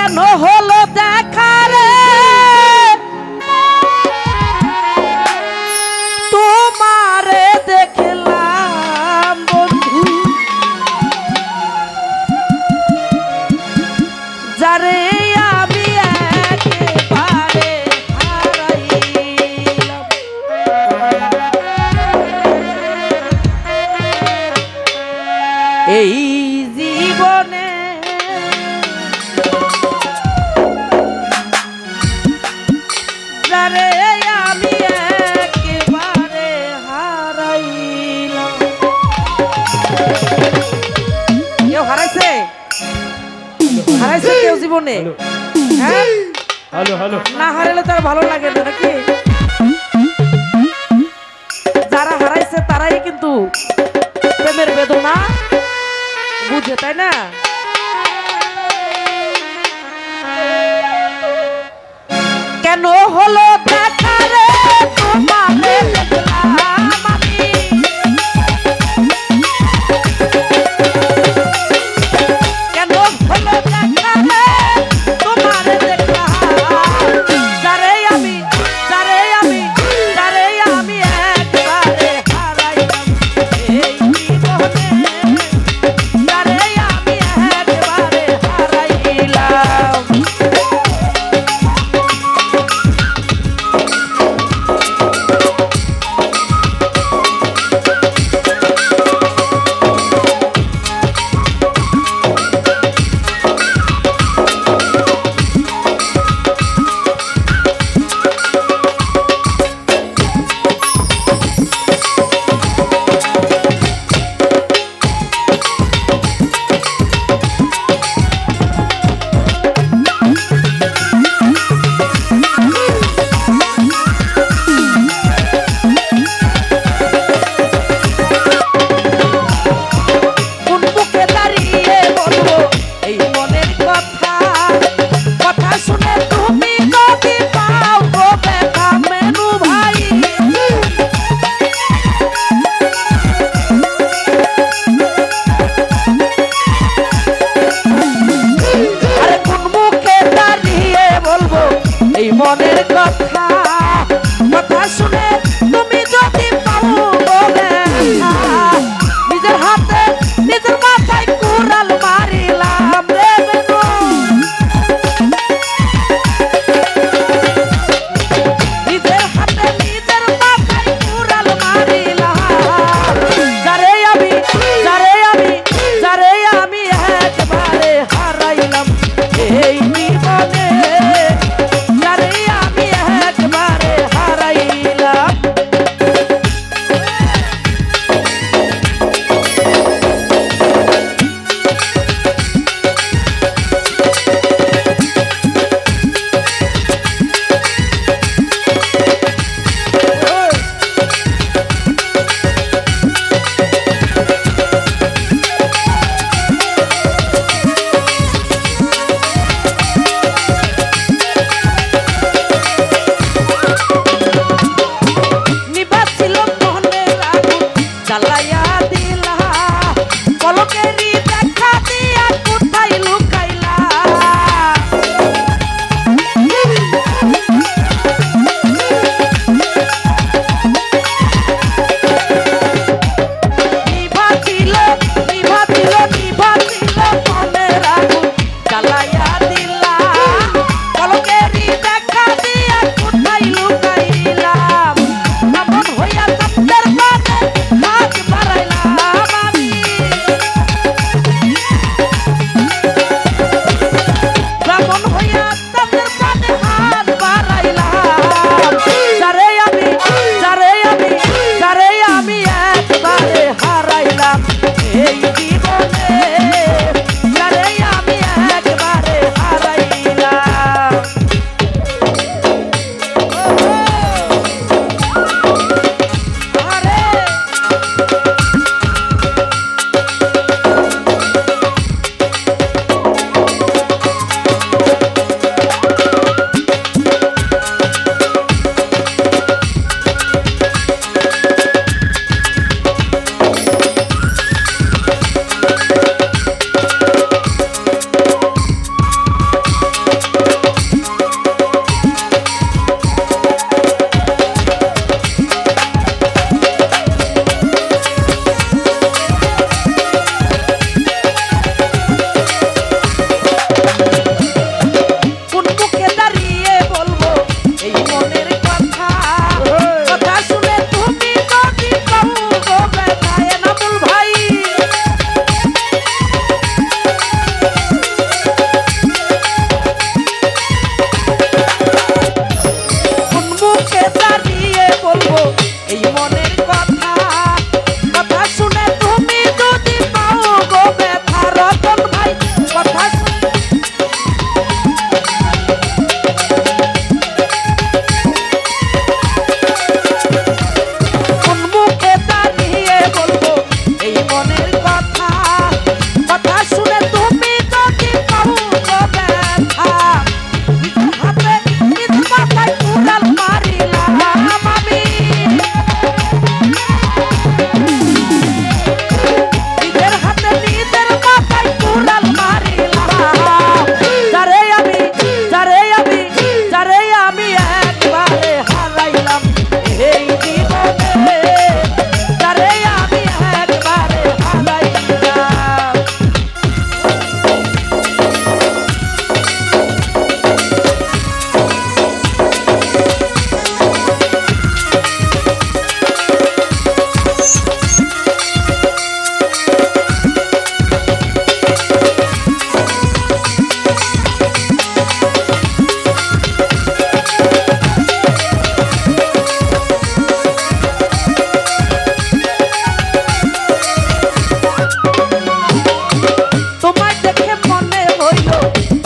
কেন হলো দেখা রে তোমারে দেখলাম বন্ধু যারে আমি একেবারে হারাইলাম এই জীবনে যারে আমি একেবারে হারাইলাম। কেউ হারাইছে হারাইছে কেউ জীবনে? হ্যাঁ না হারাইলে তার ভালো লাগে না নাকি? যারা হারাইছে তারাই কিন্তু প্রেমের বেদনা বুঝে, তাই না? কেন হলো দেখা রে তোমারে দেখলাম আমি কেন হলো দেখা রে তোমারে দেখলাম যারে আমি একবারে হারাইলাম এই জীবনে যারে আমি একবারে হারাইলাম। এই মনের কথা কথা শুনে তুমি যদি পাও বলে নিজের হাতে নিজের মাথায় কুড়াল মারিলাম রে বেনু নিজের হাতে নিজের মাথায় কুড়াল মারিলাম যারে আমি একবারে হারাইলাম এই জীবনে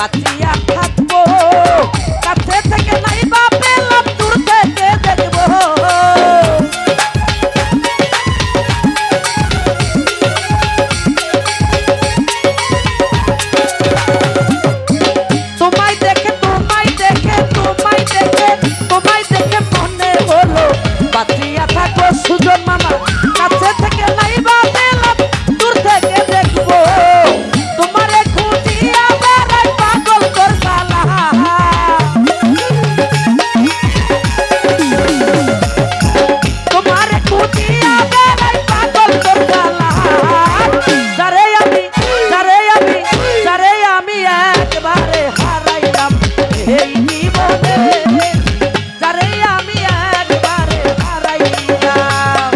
বাঁচিয়া থাকবো কাছে থেকে নাই বা পেলাম দূর থেকে দেখবো তোমায় দেখে মনে হলো বাঁচিয়া থাকবো সুজন মামা কাছে থেকে নাই বা পেলাম দূর থেকে দেখবো তোমারে খুঁজিয়া বেড়াই পাগল তোর সালা তোমারে খুঁজিয়া বেড়াই পাগল তোর সালা যারে আমি একবারে হারাইলাম এই জীবনে যারে আমি একবারে হারাইলাম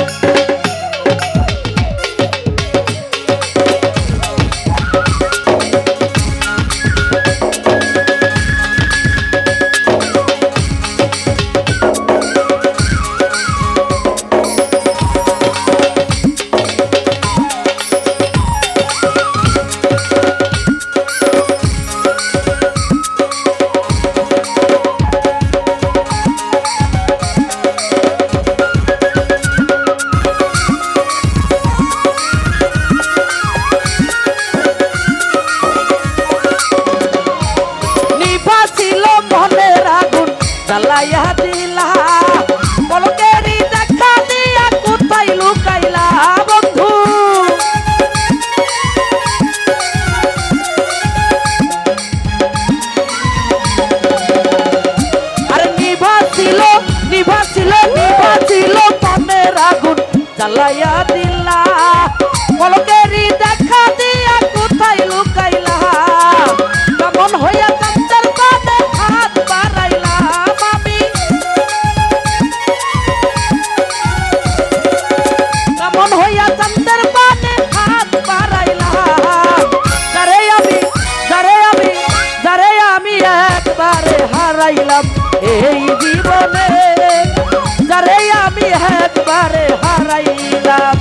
জ্বালাইয়া দিলা পলকেরই দেখা দিয়া কোথায় লুকাইলা বন্ধু আরে নিভাছিল মনের আগুন জ্বালাইয়া দিলা পলকেরই দেখা দিয়া কোথায় লুকাইলা কেমন হইয়া কান্তার পানে হাত বাড়াইলা হারাইলাম এই জীবনে যারে আমি একবারে হারাইলাম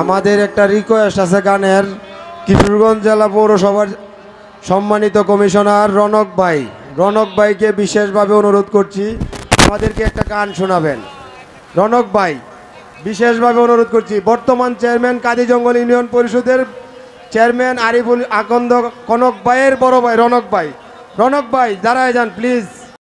আমাদের একটা রিকোয়েস্ট আছে গানের কিশোরগঞ্জ জেলা পৌরসভার সম্মানিত কমিশনার রনক ভাইকে বিশেষভাবে অনুরোধ করছি আমাদেরকে একটা গান শোনাবেন। রনক ভাই বিশেষভাবে অনুরোধ করছি, বর্তমান চেয়ারম্যান কাদিজঙ্গল ইউনিয়ন পরিষদের চেয়ারম্যান আরিফুল আকন্দ কনক ভাইয়ের বড় ভাই রনক ভাই দাঁড়ায় যান প্লিজ।